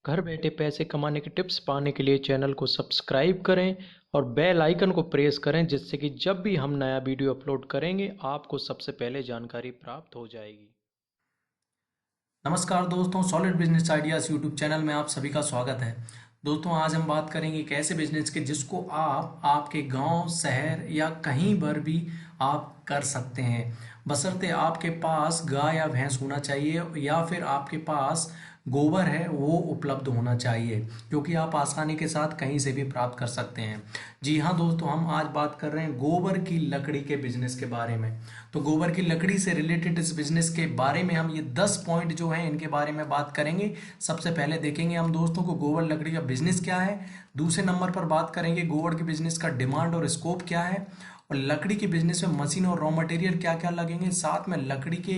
घर बैठे पैसे कमाने के टिप्स पाने के लिए चैनल को सब्सक्राइब करें और बेल आइकन को प्रेस करें, जिससे कि जब भी हम नया वीडियो अपलोड करेंगे आपको सबसे पहले जानकारी प्राप्त हो जाएगी। नमस्कार दोस्तों, solid business ideas YouTube channel में आप सभी का स्वागत है। दोस्तों, आज हम बात करेंगे एक ऐसे बिजनेस के जिसको आप आपके गांव, शहर या कहीं पर भी आप कर सकते हैं, बशर्ते आपके पास गाय या भैंस होना चाहिए या फिर आपके पास गोबर है वो उपलब्ध होना चाहिए, क्योंकि आप आसानी के साथ कहीं से भी प्राप्त कर सकते हैं। जी हाँ दोस्तों, हम आज बात कर रहे हैं गोबर की लकड़ी के बिजनेस के बारे में। तो गोबर की लकड़ी से रिलेटेड इस बिजनेस के बारे में हम ये 10 पॉइंट जो हैं इनके बारे में बात करेंगे। सबसे पहले देखेंगे हम दोस्तों को गोबर लकड़ी का बिजनेस क्या है। दूसरे नंबर पर बात करेंगे गोबर के बिजनेस का डिमांड और स्कोप क्या है, और लकड़ी के बिजनेस में मशीन और रॉ मटेरियल क्या क्या लगेंगे। साथ में लकड़ी के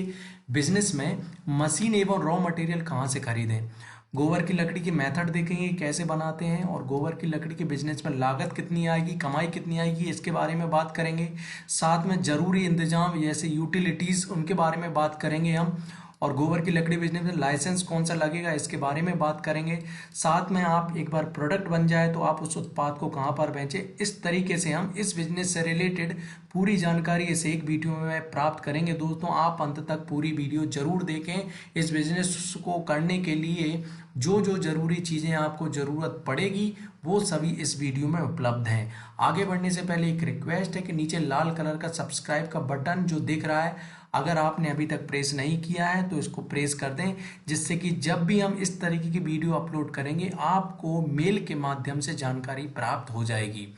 बिजनेस में मशीन एवं रॉ मटेरियल कहाँ से खरीदें। गोबर की लकड़ी की मेथड देखेंगे कैसे बनाते हैं, और गोबर की लकड़ी के बिजनेस में लागत कितनी आएगी, कमाई कितनी आएगी, इसके बारे में बात करेंगे। साथ में जरूरी इंतजाम जैसे यूटिलिटीज उनके बारे में बात करेंगे हम। और गोबर की लकड़ी बेचने में लाइसेंस कौन सा लगेगा इसके बारे में बात करेंगे। साथ में आप एक बार प्रोडक्ट बन जाए तो आप उस उत्पाद को कहाँ पर बेचें। इस तरीके से हम इस बिजनेस से रिलेटेड पूरी जानकारी इस एक वीडियो में प्राप्त करेंगे। दोस्तों, आप अंत तक पूरी वीडियो जरूर देखें। इस बिजनेस को करने के लिए जो जो जरूरी चीज़ें आपको ज़रूरत पड़ेगी वो सभी इस वीडियो में उपलब्ध हैं। आगे बढ़ने से पहले एक रिक्वेस्ट है कि नीचे लाल कलर का सब्सक्राइब का बटन जो दिख रहा है, अगर आपने अभी तक प्रेस नहीं किया है तो इसको प्रेस कर दें, जिससे कि जब भी हम इस तरीके की वीडियो अपलोड करेंगे आपको मेल के माध्यम से जानकारी प्राप्त हो जाएगी।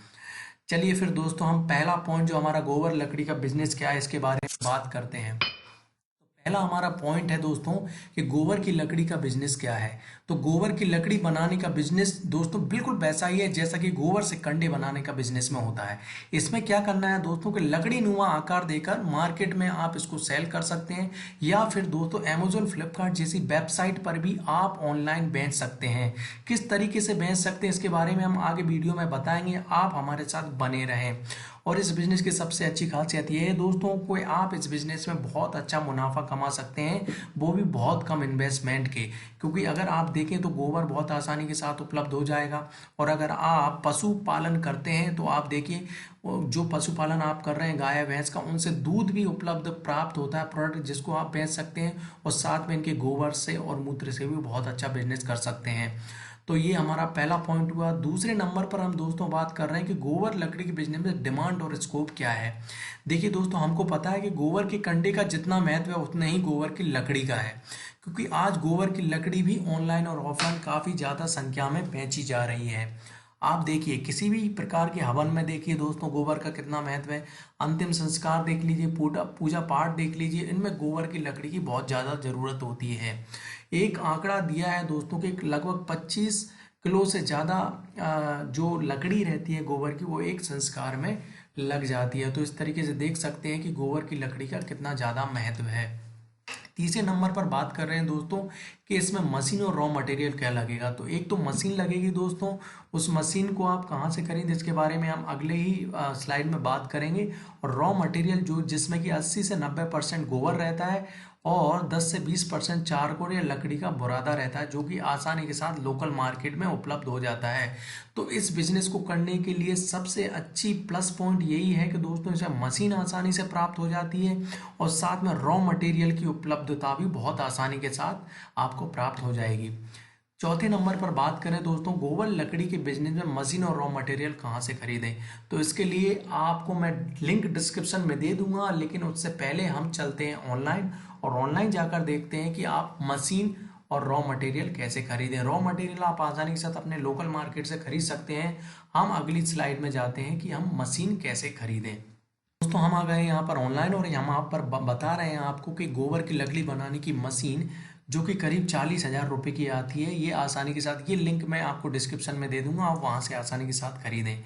चलिए फिर दोस्तों, हम पहला पॉइंट जो हमारा गोबर लकड़ी का बिजनेस क्या है इसके बारे में बात करते हैं। पहला हमारा पॉइंट है दोस्तों कि गोबर की लकड़ी का बिजनेस क्या है। तो गोबर की लकड़ी बनाने का बिजनेस दोस्तों बिल्कुल वैसा ही है जैसा कि गोबर से कंडे बनाने का बिजनेस में होता है। इसमें क्या करना है दोस्तों कि लकड़ी नुमा आकार देकर मार्केट में आप इसको सेल कर सकते हैं, या फिर दोस्तों अमेजोन, फ्लिपकार्ट जैसी वेबसाइट पर भी आप ऑनलाइन बेच सकते हैं। किस तरीके से बेच सकते हैं इसके बारे में हम आगे वीडियो में बताएंगे, आप हमारे साथ बने रहें। और इस बिजनेस की सबसे अच्छी खासियत यह है दोस्तों को आप इस बिजनेस में बहुत अच्छा मुनाफा कमा सकते हैं, वो भी बहुत कम इन्वेस्टमेंट के। क्योंकि अगर आप देखें तो गोबर बहुत आसानी के साथ उपलब्ध हो जाएगा। और अगर आप पशुपालन करते हैं तो आप देखिए जो पशुपालन आप कर रहे हैं गाय भैंस का, उनसे दूध भी उपलब्ध प्राप्त होता है, प्रोडक्ट जिसको आप बेच सकते हैं। और साथ में इनके गोबर से और मूत्र से भी बहुत अच्छा बिजनेस कर सकते हैं। तो ये हमारा पहला पॉइंट हुआ। दूसरे नंबर पर हम दोस्तों बात कर रहे हैं कि गोबर लकड़ी के बिजनेस में डिमांड और स्कोप क्या है। देखिए दोस्तों, हमको पता है कि गोबर के कंडे का जितना महत्व है उतना ही गोबर की लकड़ी का है, क्योंकि आज गोबर की लकड़ी भी ऑनलाइन और ऑफलाइन काफ़ी ज़्यादा संख्या में बेची जा रही है। आप देखिए किसी भी प्रकार के हवन में देखिए दोस्तों गोबर का कितना महत्व है। अंतिम संस्कार देख लीजिए, पूजा पूजा पाठ देख लीजिए, इनमें गोबर की लकड़ी की बहुत ज़्यादा ज़रूरत होती है। एक आंकड़ा दिया है दोस्तों कि लगभग 25 किलो से ज़्यादा जो लकड़ी रहती है गोबर की वो एक संस्कार में लग जाती है। तो इस तरीके से देख सकते हैं कि गोबर की लकड़ी का कितना ज़्यादा महत्व है। तीसरे नंबर पर बात कर रहे हैं दोस्तों कि इसमें मशीन और रॉ मटेरियल क्या लगेगा। तो एक तो मशीन लगेगी दोस्तों, उस मशीन को आप कहाँ से खरीदें इसके बारे में हम अगले ही स्लाइड में बात करेंगे। और रॉ मटेरियल जो जिसमें कि 80 से 90% गोबर रहता है और 10 से 20% चारकोल या लकड़ी का बुरादा रहता है, जो कि आसानी के साथ लोकल मार्केट में उपलब्ध हो जाता है। तो इस बिजनेस को करने के लिए सबसे अच्छी प्लस पॉइंट यही है कि दोस्तों इसे मशीन आसानी से प्राप्त हो जाती है, और साथ में रॉ मटेरियल की उपलब्धता भी बहुत आसानी के साथ आपको प्राप्त हो जाएगी। चौथे नंबर पर बात करें दोस्तों गोबर लकड़ी के बिजनेस में मशीन और रॉ मटेरियल कहाँ से खरीदें। तो इसके लिए आपको मैं लिंक डिस्क्रिप्शन में दे दूंगा, लेकिन उससे पहले हम चलते हैं ऑनलाइन, और ऑनलाइन जाकर देखते हैं कि आप मशीन और रॉ मटेरियल कैसे खरीदें। रॉ मटेरियल आप आसानी के साथ अपने लोकल मार्केट से खरीद सकते हैं। हम अगली स्लाइड में जाते हैं कि हम मशीन कैसे खरीदें। दोस्तों, हम आ गए यहाँ पर ऑनलाइन, और यहाँ पर बता रहे हैं आपको कि गोबर की लकड़ी बनाने की मशीन जो कि करीब 40,000 रुपये की आती है, ये आसानी के साथ, ये लिंक मैं आपको डिस्क्रिप्शन में दे दूंगा, आप वहाँ से आसानी के साथ खरीदें।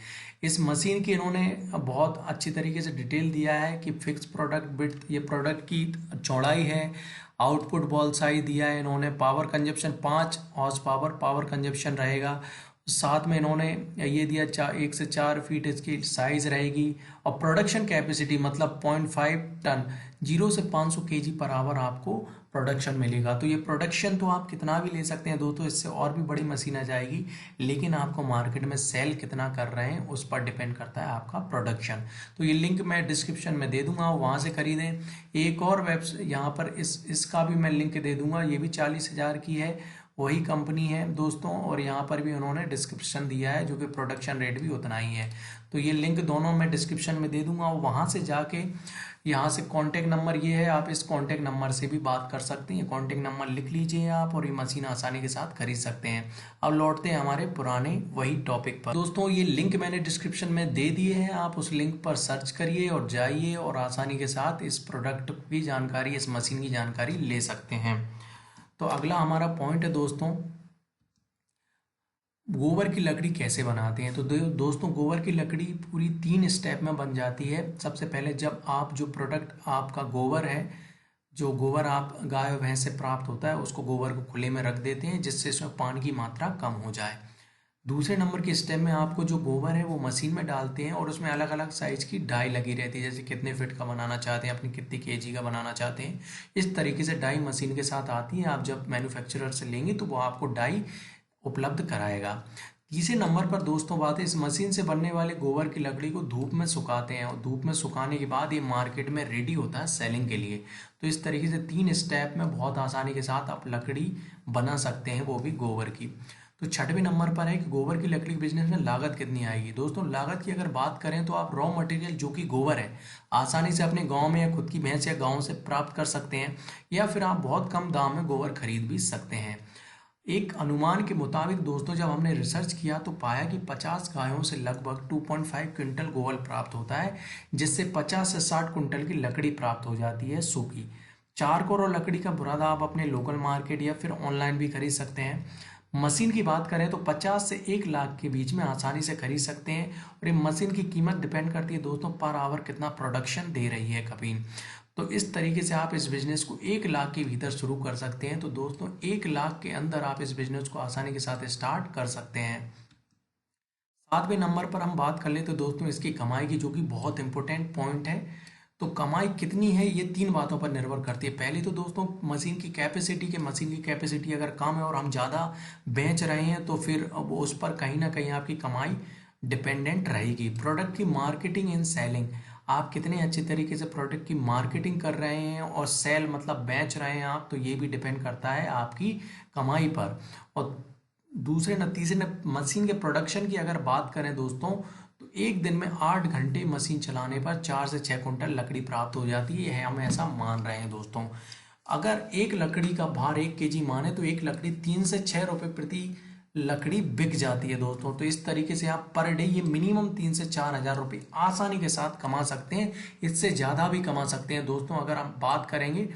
इस मशीन की इन्होंने बहुत अच्छी तरीके से डिटेल दिया है कि फिक्स प्रोडक्ट विड्थ, ये प्रोडक्ट की चौड़ाई है, आउटपुट बॉल साइज दिया है इन्होंने, power consumption 5 horse power consumption रहेगा, साथ में इन्होंने ये दिया 1 से 4 फीट इसकी साइज रहेगी। और प्रोडक्शन कैपेसिटी मतलब 0.5 टन 0 से 500 kg पर आवर आपको प्रोडक्शन मिलेगा। तो ये प्रोडक्शन तो आप कितना भी ले सकते हैं दोस्तों, इससे और भी बड़ी मशीन आ जाएगी, लेकिन आपको मार्केट में सेल कितना कर रहे हैं उस पर डिपेंड करता है आपका प्रोडक्शन। तो ये लिंक मैं डिस्क्रिप्शन में दे दूंगा, वहाँ से खरीदें। एक और वेबसाइट यहाँ पर इसका भी मैं लिंक दे दूंगा, ये भी 40,000 की है, वही कंपनी है दोस्तों, और यहाँ पर भी उन्होंने डिस्क्रिप्शन दिया है जो कि प्रोडक्शन रेट भी उतना ही है। तो ये लिंक दोनों मैं डिस्क्रिप्शन में दे दूंगा, और वहाँ से जाके यहाँ से कॉन्टैक्ट नंबर ये है, आप इस कॉन्टैक्ट नंबर से भी बात कर सकते हैं। कॉन्टैक्ट नंबर लिख लीजिए आप, और ये मशीन आसानी के साथ खरीद सकते हैं। अब लौटते हैं हमारे पुराने वही टॉपिक पर। दोस्तों ये लिंक मैंने डिस्क्रिप्शन में दे दिए हैं, आप उस लिंक पर सर्च करिए और जाइए और आसानी के साथ इस प्रोडक्ट की जानकारी, इस मशीन की जानकारी ले सकते हैं। तो अगला हमारा पॉइंट है दोस्तों, गोबर की लकड़ी कैसे बनाते हैं। तो दोस्तों गोबर की लकड़ी पूरी 3 स्टेप में बन जाती है। सबसे पहले जब आप जो प्रोडक्ट आपका गोबर है, जो गोबर आप गाय और भैंस से प्राप्त होता है, उसको गोबर को खुले में रख देते हैं जिससे इसमें पानी की मात्रा कम हो जाए। दूसरे नंबर के स्टेप में आपको जो गोबर है वो मशीन में डालते हैं, और उसमें अलग अलग साइज की डाई लगी रहती है, जैसे कितने फिट का बनाना चाहते हैं, अपनी कितनी केजी का बनाना चाहते हैं। इस तरीके से डाई मशीन के साथ आती है। आप जब मैन्युफैक्चरर से लेंगे तो वो आपको डाई उपलब्ध कराएगा। तीसरे नंबर पर दोस्तों बात है, इस मशीन से बनने वाले गोबर की लकड़ी को धूप में सुखाते हैं, और धूप में सुखाने के बाद ये मार्केट में रेडी होता है सेलिंग के लिए। तो इस तरीके से 3 स्टेप में बहुत आसानी के साथ आप लकड़ी बना सकते हैं, वो भी गोबर की। तो छठवें नंबर पर है कि गोबर की लकड़ी के बिजनेस में लागत कितनी आएगी। दोस्तों लागत की अगर बात करें तो आप रॉ मटेरियल जो कि गोबर है आसानी से अपने गांव में या खुद की भैंस या गांव से प्राप्त कर सकते हैं, या फिर आप बहुत कम दाम में गोबर खरीद भी सकते हैं। एक अनुमान के मुताबिक दोस्तों जब हमने रिसर्च किया तो पाया कि 50 गायों से लगभग 2.5 क्विंटल गोबर प्राप्त होता है, जिससे 50 से 60 कुंटल की लकड़ी प्राप्त हो जाती है सूखी। चारकोल और लकड़ी का बुरादा आप अपने लोकल मार्केट या फिर ऑनलाइन भी खरीद सकते हैं। मशीन की बात करें तो 50 से 1 लाख के बीच में आसानी से खरीद सकते हैं, और ये मशीन की कीमत डिपेंड करती है दोस्तों पर आवर कितना प्रोडक्शन दे रही है कभी। तो इस तरीके से आप इस बिजनेस को 1 लाख के भीतर शुरू कर सकते हैं। तो दोस्तों 1 लाख के अंदर आप इस बिजनेस को आसानी के साथ स्टार्ट कर सकते हैं। 7वें नंबर पर हम बात कर ले तो दोस्तों इसकी कमाई की, जो कि बहुत इंपॉर्टेंट पॉइंट है। तो कमाई कितनी है ये 3 बातों पर निर्भर करती है। पहले तो दोस्तों मशीन की कैपेसिटी अगर कम है और हम ज़्यादा बेच रहे हैं तो फिर अब उस पर कहीं ना कहीं आपकी कमाई डिपेंडेंट रहेगी। प्रोडक्ट की मार्केटिंग एंड सेलिंग, आप कितने अच्छे तरीके से प्रोडक्ट की मार्केटिंग कर रहे हैं और सेल मतलब बेच रहे हैं आप, तो ये भी डिपेंड करता है आपकी कमाई पर। और तीसरे मशीन के प्रोडक्शन की अगर बात करें दोस्तों, तो एक दिन में 8 घंटे मशीन चलाने पर 4 से 6 कुंटल लकड़ी प्राप्त हो जाती है, हम ऐसा मान रहे हैं दोस्तों। अगर एक लकड़ी का भार 1 kg माने तो एक लकड़ी 3 से 6 रुपए प्रति लकड़ी बिक जाती है दोस्तों। तो इस तरीके से आप पर डे ये मिनिमम 3 से 4 हज़ार रुपये आसानी के साथ कमा सकते हैं। इससे ज़्यादा भी कमा सकते हैं दोस्तों, अगर हम बात करेंगे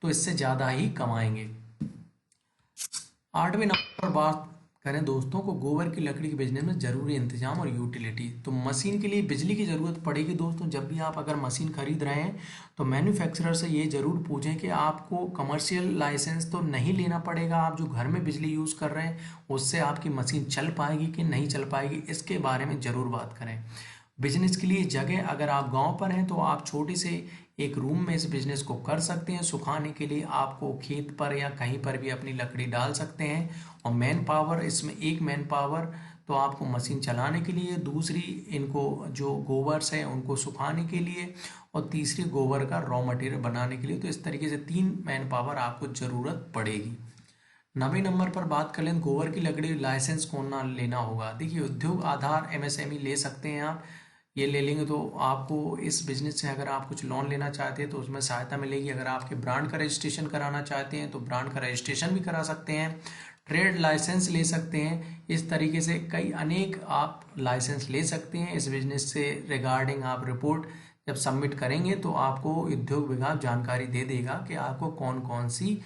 तो इससे ज़्यादा ही कमाएंगे। 8वें नंबर पर बात करें दोस्तों को गोबर की लकड़ी के बिजनेस में जरूरी इंतजाम और यूटिलिटी। तो मशीन के लिए बिजली की ज़रूरत पड़ेगी दोस्तों। जब भी आप अगर मशीन खरीद रहे हैं तो मैन्युफैक्चरर से ये ज़रूर पूछें कि आपको कमर्शियल लाइसेंस तो नहीं लेना पड़ेगा, आप जो घर में बिजली यूज़ कर रहे हैं उससे आपकी मशीन चल पाएगी कि नहीं चल पाएगी, इसके बारे में ज़रूर बात करें। बिजनेस के लिए जगह, अगर आप गांव पर हैं तो आप छोटे से एक रूम में इस बिजनेस को कर सकते हैं। सुखाने के लिए आपको खेत पर या कहीं पर भी अपनी लकड़ी डाल सकते हैं। और मैन पावर, इसमें एक मैन पावर तो आपको मशीन चलाने के लिए, दूसरी इनको जो गोबर्स हैं उनको सुखाने के लिए, और तीसरी गोबर का रॉ मटेरियल बनाने के लिए। तो इस तरीके से 3 मैन पावर आपको ज़रूरत पड़ेगी। 9वें नंबर पर बात कर लें गोबर की लकड़ी लाइसेंस कौन ना लेना होगा। देखिए उद्योग आधार MSME ले सकते हैं आप, ये ले लेंगे तो आपको इस बिज़नेस से अगर आप कुछ लोन लेना चाहते हैं तो उसमें सहायता मिलेगी। अगर आपके ब्रांड का रजिस्ट्रेशन कराना चाहते हैं तो ब्रांड का रजिस्ट्रेशन भी करा सकते हैं, ट्रेड लाइसेंस ले सकते हैं। इस तरीके से कई अनेक आप लाइसेंस ले सकते हैं। इस बिज़नेस से रिगार्डिंग आप रिपोर्ट जब सबमिट करेंगे तो आपको उद्योग विभाग जानकारी दे देगा कि आपको कौन कौन सी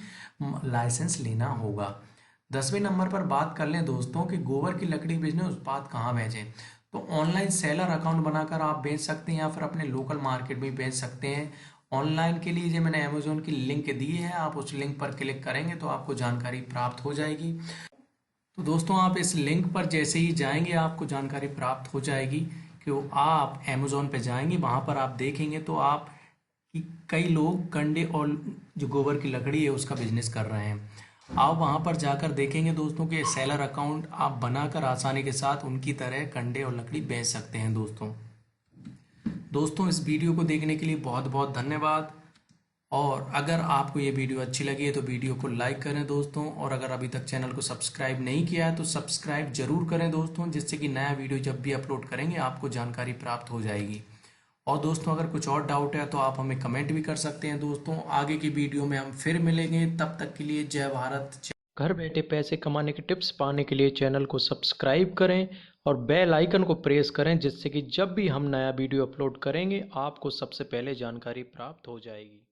लाइसेंस लेना होगा। 10वें नंबर पर बात कर लें दोस्तों कि गोबर की लकड़ी बिजनेस उत्पाद कहाँ बेचें। तो ऑनलाइन सेलर अकाउंट बनाकर आप बेच सकते हैं या फिर अपने लोकल मार्केट में बेच सकते हैं। ऑनलाइन के लिए जो मैंने अमेजोन की लिंक दी है, आप उस लिंक पर क्लिक करेंगे तो आपको जानकारी प्राप्त हो जाएगी। तो दोस्तों आप इस लिंक पर जैसे ही जाएंगे आपको जानकारी प्राप्त हो जाएगी कि आप अमेज़ोन पे जाएंगे, वहाँ पर आप देखेंगे तो आप कि कई लोग कंडे और जो गोबर की लकड़ी है उसका बिजनेस कर रहे हैं। आप वहाँ पर जाकर देखेंगे दोस्तों कि सेलर अकाउंट आप बनाकर आसानी के साथ उनकी तरह कंडे और लकड़ी बेच सकते हैं। दोस्तों इस वीडियो को देखने के लिए बहुत बहुत धन्यवाद। और अगर आपको ये वीडियो अच्छी लगी है तो वीडियो को लाइक करें दोस्तों, और अगर अभी तक चैनल को सब्सक्राइब नहीं किया है तो सब्सक्राइब जरूर करें दोस्तों, जिससे कि नया वीडियो जब भी अपलोड करेंगे आपको जानकारी प्राप्त हो जाएगी। और दोस्तों अगर कुछ और डाउट है तो आप हमें कमेंट भी कर सकते हैं दोस्तों। आगे की वीडियो में हम फिर मिलेंगे, तब तक के लिए जय भारत। घर बैठे पैसे कमाने के टिप्स पाने के लिए चैनल को सब्सक्राइब करें और बेल आइकन को प्रेस करें, जिससे कि जब भी हम नया वीडियो अपलोड करेंगे आपको सबसे पहले जानकारी प्राप्त हो जाएगी।